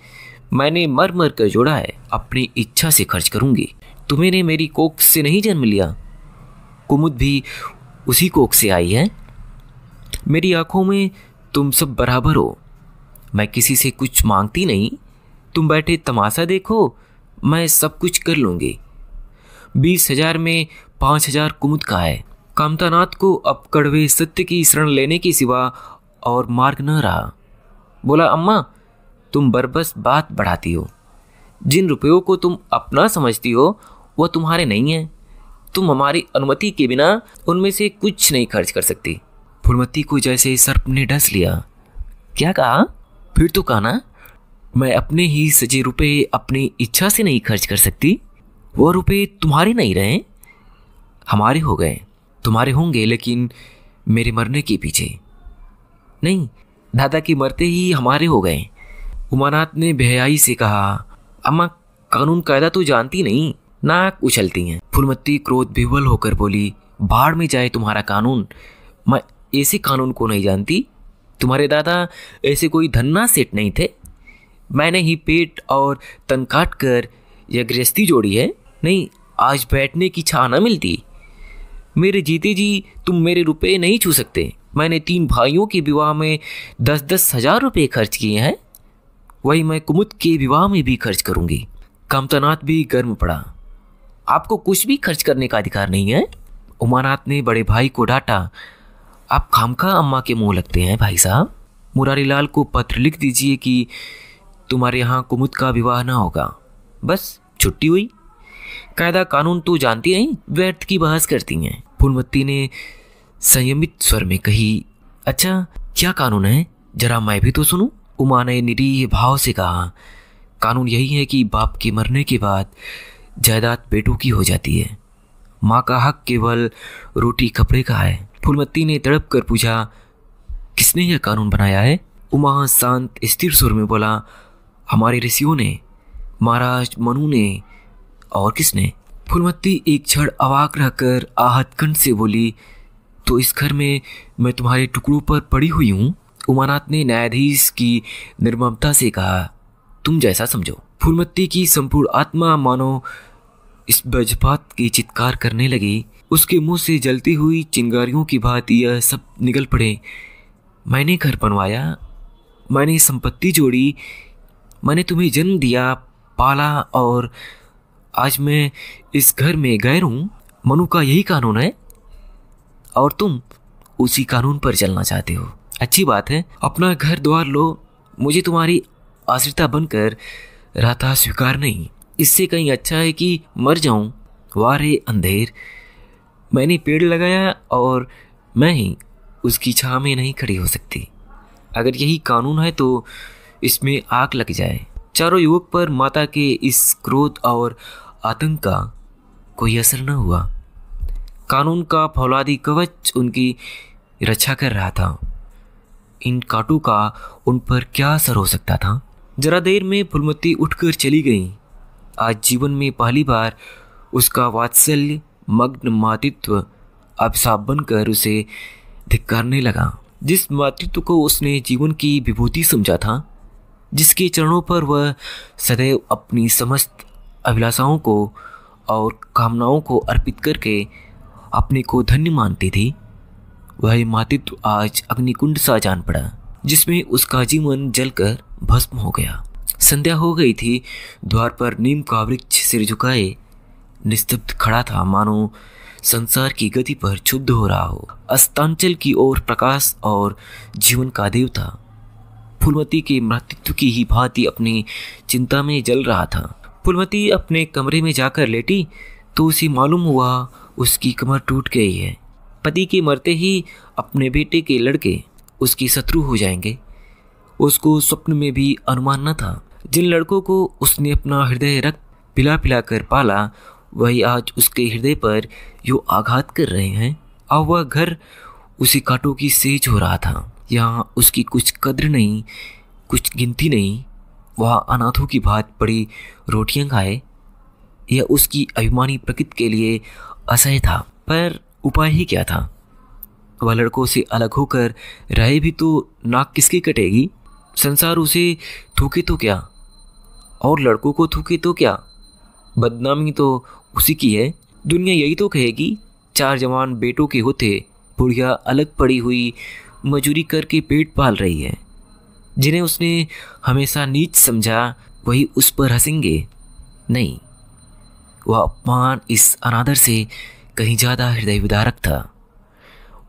मैंने मर मर कर जोड़ा है, अपनी इच्छा से खर्च करूंगी। तुम्हें ने मेरी कोख से नहीं जन्म लिया, कुमुद भी उसी कोख से आई है। मेरी आंखों में तुम सब बराबर हो। मैं किसी से कुछ मांगती नहीं। तुम बैठे तमाशा देखो, मैं सब कुछ कर लूँगी। 20,000 में 5,000 कुमुद का है। कामतानाथ को अब कड़वे सत्य की शरण लेने के सिवा और मार्ग न रहा। बोला, अम्मा तुम बरबस बात बढ़ाती हो। जिन रुपयों को तुम अपना समझती हो वह तुम्हारे नहीं है। तुम हमारी अनुमति के बिना उनमें से कुछ नहीं खर्च कर सकती। फूलमती को जैसे सर्प ने डस लिया। क्या कहा? फिर तो कहा ना, मैं अपने ही सजे रुपए अपनी इच्छा से नहीं खर्च कर सकती। वो रुपए तुम्हारे नहीं रहे, हमारे हो गए। तुम्हारे होंगे लेकिन मेरे मरने के पीछे नहीं, दादा के मरते ही हमारे हो गए। उमानाथ ने बेहयाई से कहा, अम्मा कानून कायदा तो जानती नहीं, नाक उछलती हैं। फूलमती क्रोध विह्वल होकर बोली, बाढ़ में जाए तुम्हारा कानून। मैं ऐसे कानून को नहीं जानती। तुम्हारे दादा ऐसे कोई धन्ना सेठ नहीं थे। मैंने ही पेट और तन काट कर यह गृहस्थी जोड़ी है। नहीं, आज बैठने की छां न मिलती। मेरे जीते जी तुम मेरे रुपए नहीं छू सकते। मैंने 3 भाइयों के विवाह में 10-10 हजार रुपये खर्च किए हैं। वही मैं कुमुद के विवाह में भी खर्च करूंगी। कामतानाथ भी गर्म पड़ा। आपको कुछ भी खर्च करने का अधिकार नहीं है। उमानाथ ने बड़े भाई को डांटा, आप खामखा अम्मा के मुंह लगते हैं भाई साहब। मुरारीलाल को पत्र लिख दीजिए कि तुम्हारे यहाँ कुमुद का विवाह ना होगा। बस छुट्टी हुई। कायदा कानून तो जानती नहीं, व्यर्थ की बहस करती हैं। फूलमती ने संयमित स्वर में कही, अच्छा क्या कानून है, जरा मैं भी तो सुनूं। उमा ने निरीह भाव से कहा, कानून यही है कि बाप के मरने के बाद जायदाद बेटों की हो जाती है। माँ का हक केवल रोटी कपड़े का है। फूलमती ने तड़प कर पूछा, किसने यह कानून बनाया है? उमा शांत स्थिर सुर में बोला, हमारे ऋषियों ने, महाराज मनु ने और किसने? फूलमती एक क्षण अवाक रहकर आहत कंठ से बोली, तो इस घर में मैं तुम्हारे टुकड़ों पर पड़ी हुई हूँ? उमानाथ ने न्यायाधीश की निर्ममता से कहा, तुम जैसा समझो। फूलमती की संपूर्ण आत्मा मानो इस वज्रपात की चित्कार करने लगी। उसके मुंह से जलती हुई चिंगारियों की भांति यह सब निकल पड़े। मैंने घर बनवाया, मैंने संपत्ति जोड़ी, मैंने तुम्हें जन्म दिया, पाला, और आज मैं इस घर में गैर हूँ। मनु का यही कानून है और तुम उसी कानून पर चलना चाहते हो। अच्छी बात है, अपना घर द्वार लो, मुझे तुम्हारी आश्रिता बनकर रहता स्वीकार नहीं। इससे कहीं अच्छा है कि मर जाऊं। वारे अंधेर, मैंने पेड़ लगाया और मैं ही उसकी छांव में नहीं खड़ी हो सकती। अगर यही कानून है तो इसमें आग लग जाए। चारों युवक पर माता के इस क्रोध और आतंक का कोई असर न हुआ। कानून का फौलादी कवच उनकी रक्षा कर रहा था। इन कांटों का उन पर क्या असर हो सकता था? जरा देर में फूलमती उठकर चली गई। आज जीवन में पहली बार उसका वात्सल्य मग्न मातृत्व अभिशाप बनकर उसे धिक्कारने लगा। जिस मातृत्व को उसने जीवन की विभूति समझा था, जिसके चरणों पर वह सदैव अपनी समस्त अभिलाषाओं को और कामनाओं को अर्पित करके अपने को धन्य मानती थी, वह मातृत्व आज अग्निकुंड सा जान पड़ा, जिसमें उसका जीवन जलकर भस्म हो गया। संध्या हो गई थी। द्वार पर नीम का वृक्ष सिर झुकाए निस्तब्ध खड़ा था, मानो संसार की गति पर क्षुब्ध हो रहा हो। अस्तांचल की ओर प्रकाश और जीवन का देवता फूलमती के मातृत्व की ही भांति अपनी चिंता में जल रहा था। फूलमती अपने कमरे में जाकर लेटी तो उसे मालूम हुआ उसकी कमर टूट गई है। पति के मरते ही अपने बेटे के लड़के उसके शत्रु हो जाएंगे, उसको स्वप्न में भी अनुमान न था। जिन लड़कों को उसने अपना हृदय रक्त पिला पिला कर पाला, वही आज उसके हृदय पर यो आघात कर रहे हैं। अब वह घर उसी कांटों की सेज हो रहा था। यहाँ उसकी कुछ कद्र नहीं, कुछ गिनती नहीं। वह अनाथों की भांति पड़ी रोटियां खाए, यह उसकी अभिमानी प्रकृति के लिए असह्य था। पर उपाय ही क्या था? वह लड़कों से अलग होकर रहे भी तो नाक किसकी कटेगी? संसार उसे थूके तो क्या और लड़कों को थूके तो क्या, बदनामी तो उसी की है। दुनिया यही तो कहेगी, 4 जवान बेटों के होते बुढ़िया अलग पड़ी हुई मजूरी करके पेट पाल रही है। जिन्हें उसने हमेशा नीच समझा वही उस पर हंसेंगे। नहीं, वह अपमान इस अनादर से कहीं ज़्यादा हृदय विदारक था।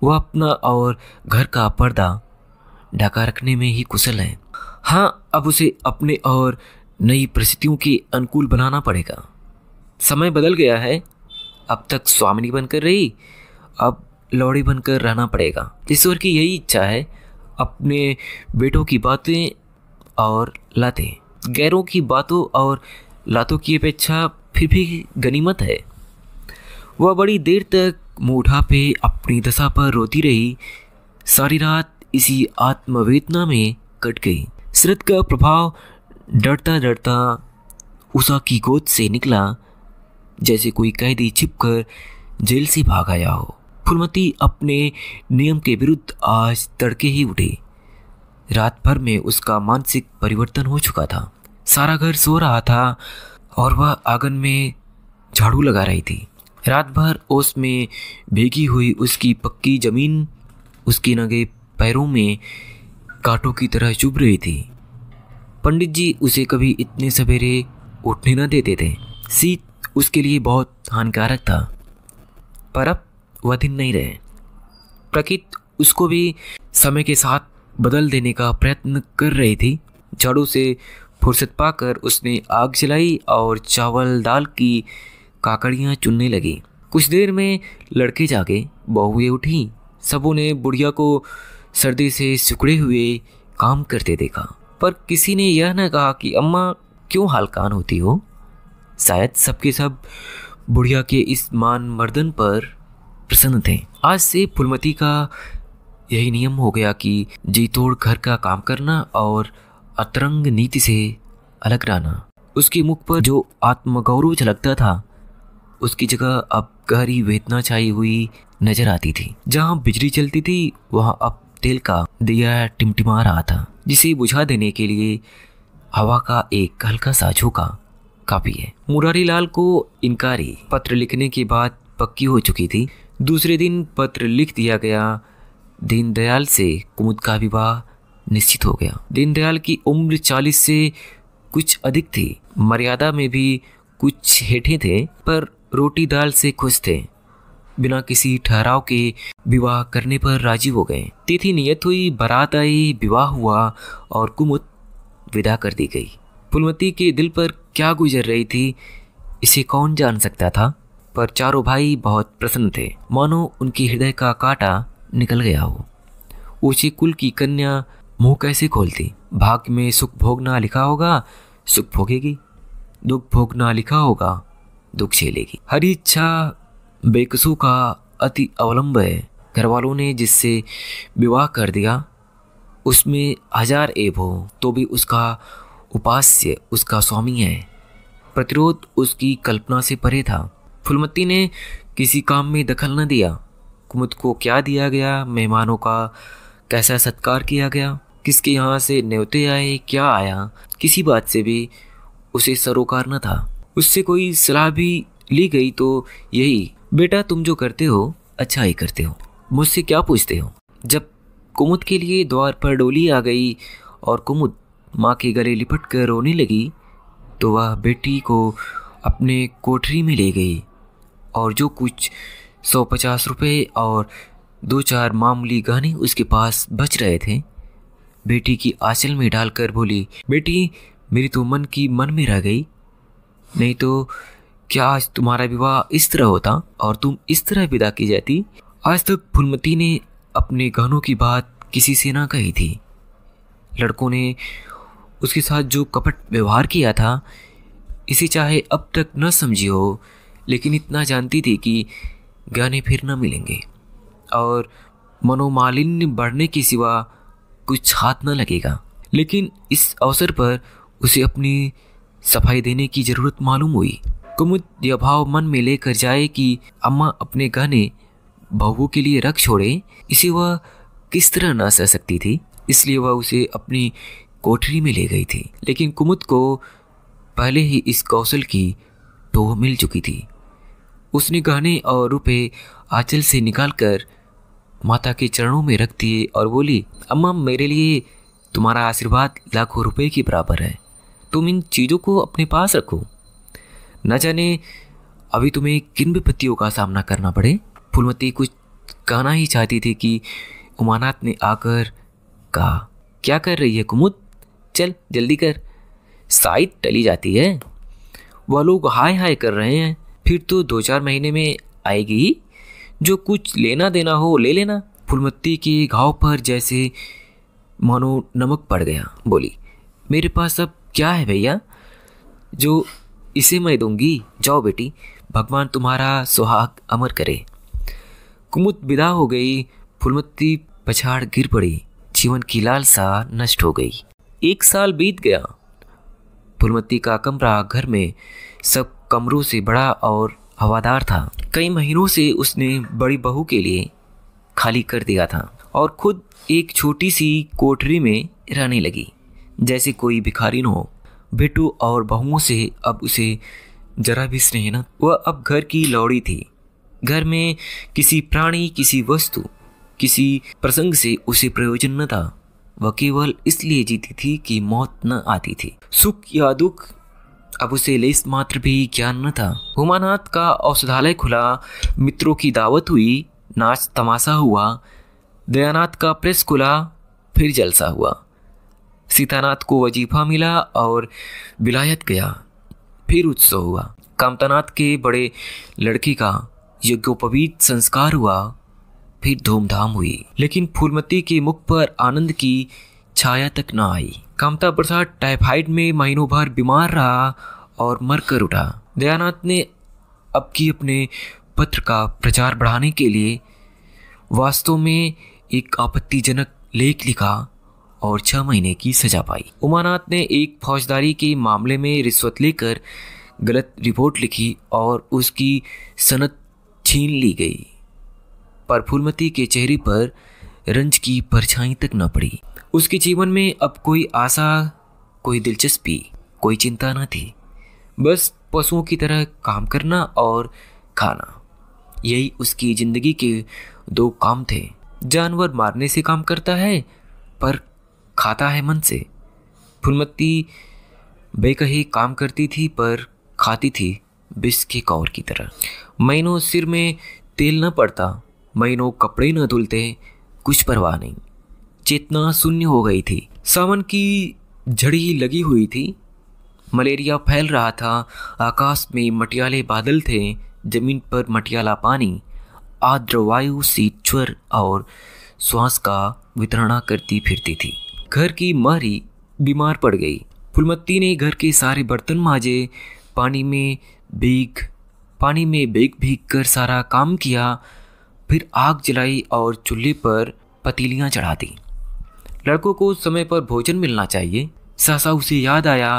वह अपना और घर का पर्दा ढका रखने में ही कुशल है। हाँ, अब उसे अपने और नई परिस्थितियों के अनुकूल बनाना पड़ेगा। समय बदल गया है। अब तक स्वामिनी बनकर रही, अब लौड़ी बनकर रहना पड़ेगा। ईश्वर की यही इच्छा है। अपने बेटों की बातें और लातें, गैरों की बातों और लातों की अपेक्षा फिर भी गनीमत है। वह बड़ी देर तक मूढ़ा पे अपनी दशा पर रोती रही। सारी रात इसी आत्मवेदना में कट गई। शरद का प्रभाव डरता डरता उषा की गोद से निकला, जैसे कोई कैदी छिपकर जेल से भाग आया हो। फूलमती अपने नियम के विरुद्ध आज तड़के ही उठी। रात भर में उसका मानसिक परिवर्तन हो चुका था। सारा घर सो रहा था और वह आंगन में झाड़ू लगा रही थी। रात भर ओस में भीगी हुई उसकी पक्की जमीन उसके नंगे पैरों में कांटों की तरह चुभ रही थी। पंडित जी उसे कभी इतने सवेरे उठने न देते थे। शीत उसके लिए बहुत हानिकारक था। पर अब वह दिन नहीं रहे। प्रकृति उसको भी समय के साथ बदल देने का प्रयत्न कर रही थी। झाड़ू से फुर्सत पाकर उसने आग जलाई और चावल दाल की काकड़ियाँ चुनने लगी। कुछ देर में लड़के जागे, बहुएं उठी। सबों ने बुढ़िया को सर्दी से सिकुड़े हुए काम करते देखा, पर किसी ने यह न कहा कि अम्मा क्यों हालकान होती हो। शायद सबके सब बुढ़िया के इस मान मर्दन पर प्रसन्न थे। आज से फूलमती का यही नियम हो गया कि जी तोड़ घर का काम करना और अतरंग नीति से अलग रहना। उसके मुख पर जो आत्मगौरव झलकता था उसकी जगह अब गहरी वेदना छाई हुई नजर आती थी। जहाँ बिजली चलती थी वहाँ अब तेल का दिया टिमटिमा रहा था, जिसे बुझा देने के लिए हवा का एक हल्का सा झोंका काफी है। मुरारी लाल को इनकारी पत्र लिखने की बात पक्की हो चुकी थी। दूसरे दिन पत्र लिख दिया गया। दीनदयाल से कुमुद का विवाह निश्चित हो गया। दीनदयाल की उम्र 40 से कुछ अधिक थी, मर्यादा में भी कुछ हेठे थे, पर रोटी दाल से खुश थे। बिना किसी ठहराव के विवाह करने पर राजी हो गए। तिथि नियत हुई, बारात आई, विवाह हुआ और कुमुद विदा कर दी गई। फूलमती के दिल पर क्या गुजर रही थी इसे कौन जान सकता था, पर चारों भाई बहुत प्रसन्न थे, मानो उनके हृदय का कांटा निकल गया हो। ऊंचे कुल की कन्या मुंह कैसे खोलती। भाग्य में सुख भोगना लिखा होगा, सुख भोगेगी, दुख भोगना लिखा होगा, दुख झेलेगी। हरी इच्छा बेकसों का अति अवलंब है। घर वालों ने जिससे विवाह कर दिया उसमें 1000 ऐब हो तो भी उसका उपास्य उसका स्वामी है। प्रतिरोध उसकी कल्पना से परे था। फूलमती ने किसी काम में दखल न दिया। कुमुद को क्या दिया गया, मेहमानों का कैसा सत्कार किया गया, किसके यहाँ से न्योते आए, क्या आया, किसी बात से भी उसे सरोकार न था। उससे कोई सलाह भी ली गई तो यही, बेटा तुम जो करते हो अच्छा ही करते हो, मुझसे क्या पूछते हो। जब कुमुद के लिए द्वार पर डोली आ गई और कुमुद माँ के गले लिपट कर रोने लगी तो वह बेटी को अपने कोठरी में ले गई और जो कुछ 150 रुपये और 2-4 मामूली गहने उसके पास बच रहे थे बेटी की आंचल में डालकर बोली, बेटी मेरी तो मन की मन में रह गई, नहीं तो क्या आज तुम्हारा विवाह इस तरह होता और तुम इस तरह विदा की जाती। आज तक फूलमती ने अपने गहनों की बात किसी से ना कही थी। लड़कों ने उसके साथ जो कपट व्यवहार किया था इसे चाहे अब तक न समझी हो, लेकिन इतना जानती थी कि गहने फिर न मिलेंगे और मनोमालिन्य बढ़ने के सिवा कुछ हाथ न लगेगा। लेकिन इस अवसर पर उसे अपनी सफाई देने की जरूरत मालूम हुई। कुमुद यह भाव मन में लेकर जाए कि अम्मा अपने गहने बहू के लिए रख छोड़े, इसे वह किस तरह ना सह सकती थी, इसलिए वह उसे अपनी कोठरी में ले गई थी। लेकिन कुमुद को पहले ही इस कौशल की टोह मिल चुकी थी। उसने गहने और रुपए आंचल से निकालकर माता के चरणों में रख दिए और बोली, अम्मा मेरे लिए तुम्हारा आशीर्वाद लाखों रुपए के बराबर है, तुम इन चीज़ों को अपने पास रखो, न जाने अभी तुम्हें किन विपत्तियों का सामना करना पड़े। फूलमती कुछ कहना ही चाहती थी कि उमानाथ ने आकर कहा, क्या कर रही है कुमुद, चल जल्दी कर, साइट टली जाती है, वह लोग हाय हाय कर रहे हैं, फिर तो 2-4 महीने में आएगी, जो कुछ लेना देना हो ले लेना। फूलमती के घाव पर जैसे मानो नमक पड़ गया। बोली, मेरे पास अब क्या है भैया जो इसे मैं दूंगी, जाओ बेटी, भगवान तुम्हारा सुहाग अमर करे। कुमुद विदा हो गई। फूलमती पछाड़ गिर पड़ी। जीवन की लालसा नष्ट हो गई। 1 साल बीत गया। फूलमती का कमरा घर में सब कमरों से बड़ा और हवादार था। कई महीनों से उसने बड़ी बहू के लिए खाली कर दिया था और खुद एक छोटी सी कोठरी में रहने लगी, जैसे कोई भिखारी न हो। बेटू और बहुओं से अब उसे जरा भी स्नेह न। वह अब घर की लौड़ी थी। घर में किसी प्राणी, किसी वस्तु, किसी प्रसंग से उसे प्रयोजन न था। वह केवल इसलिए जीती थी कि मौत न आती थी। सुख या दुख अब उसे लेस मात्र भी ज्ञान न था। उमानाथ का औषधालय खुला, मित्रों की दावत हुई, नाच तमाशा हुआ। दयानाथ का प्रेस खुला, फिर जलसा हुआ। सीतानाथ को वजीफा मिला और विलायत गया, फिर उत्सव हुआ। कामतानाथ के बड़े लड़की का यज्ञोपवीत संस्कार हुआ, फिर धूमधाम हुई। लेकिन फूलमती के मुख पर आनंद की छाया तक न आई। कामता प्रसाद टाइफाइड में महीनों भर बीमार रहा और मर कर उठा। दयानाथ ने अब की अपने पत्र का प्रचार बढ़ाने के लिए वास्तव में एक आपत्तिजनक लेख लिखा और 6 महीने की सजा पाई। उमानाथ ने एक फौजदारी के मामले में रिश्वत लेकर गलत रिपोर्ट लिखी और उसकी सनद छीन ली गई, पर फूलमती के चेहरे पर रंज की परछाई तक न पड़ी। उसके जीवन में अब कोई आशा, कोई दिलचस्पी, कोई चिंता न थी। बस पशुओं की तरह काम करना और खाना, यही उसकी जिंदगी के 2 काम थे। जानवर मारने से काम करता है पर खाता है मन से। फूलमती बेकही काम करती थी पर खाती थी विष के कौर की तरह। महीनों सिर में तेल न पड़ता, महीनों कपड़े न धुलते, कुछ परवाह नहीं। चेतना शून्य हो गई थी। सावन की झड़ी लगी हुई थी, मलेरिया फैल रहा था। आकाश में मटियाले बादल थे, जमीन पर मटियाला पानी, आर्द्र वायु शीतज्वर और श्वास का वितरणा करती फिरती थी। घर की मारी बीमार पड़ गई। फूलमती ने घर के सारे बर्तन मांजे, पानी में भीग भीग कर सारा काम किया, फिर आग जलाई और चूल्हे पर पतीलियां चढ़ा दी। लड़कों को समय पर भोजन मिलना चाहिए। सहसा उसे याद आया,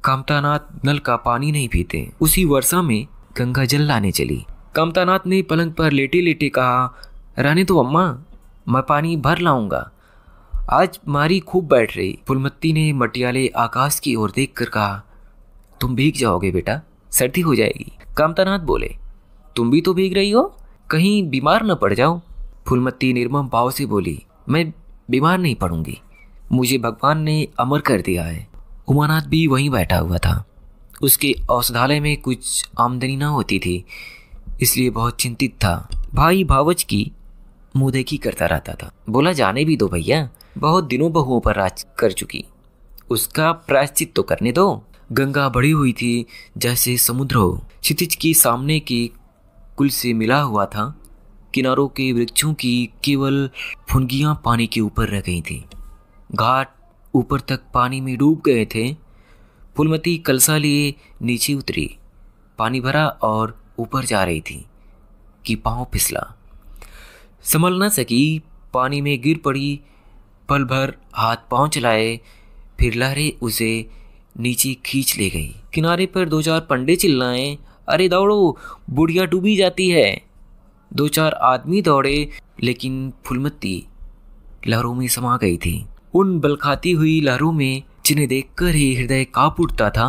कामतानाथ नल का पानी नहीं पीते। उसी वर्षा में गंगा जल लाने चली। कामतानाथ ने पलंग पर लेटे लेटे कहा, रहने तो अम्मा, मैं पानी भर लाऊंगा, आज मारी खूब बैठ रही। फूलमती ने मटियाले आकाश की ओर देखकर कहा, तुम भीग जाओगे बेटा, सर्दी हो जाएगी। कामतानाथ बोले, तुम भी तो भीग रही हो, कहीं बीमार न पड़ जाओ। फूलमती निर्मम भाव से बोली, मैं बीमार नहीं पड़ूंगी, मुझे भगवान ने अमर कर दिया है। उमानाथ भी वहीं बैठा हुआ था। उसके औषधालय में कुछ आमदनी न होती थी, इसलिए बहुत चिंतित था। भाई भावच की मुँह देखी करता रहता था। बोला, जाने भी दो भैया, बहुत दिनों बहुओं पर राज कर चुकी, उसका प्रायश्चित तो करने दो। गंगा बढ़ी हुई थी जैसे समुद्र हो। क्षितिज की सामने के कुल से मिला हुआ था। किनारों के वृक्षों की केवल फुनगियां पानी के ऊपर रह गई थी। घाट ऊपर तक पानी में डूब गए थे। फूलमती कलसा लिए नीचे उतरी, पानी भरा और ऊपर जा रही थी कि पांव फिसला। संभल न सकी, पानी में गिर पड़ी। पल भर हाथ पांव चलाए, फिर लहरें उसे नीचे खींच ले गई। किनारे पर 2-4 पंडे चिल्लाए, अरे दौड़ो, बुढ़िया डूबी जाती है। 2-4 आदमी दौड़े, लेकिन फूलमती लहरों में समा गई थी। उन बलखाती हुई लहरों में जिन्हें देखकर ही हृदय कांप उठता था।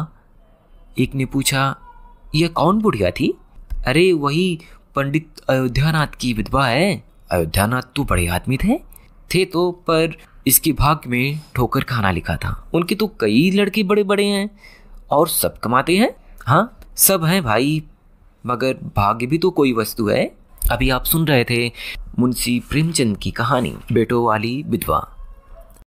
एक ने पूछा, यह कौन बुढ़िया थी? अरे वही पंडित अयोध्यानाथ की विधवा है। अयोध्यानाथ तो बड़े आदमी थे तो, पर इसके भाग्य में ठोकर खाना लिखा था। उनके तो कई लड़के बड़े बड़े हैं और सब कमाते हैं। हाँ, सब हैं भाई, मगर भाग्य भी तो कोई वस्तु है। अभी आप सुन रहे थे मुंशी प्रेमचंद की कहानी बेटों वाली विधवा।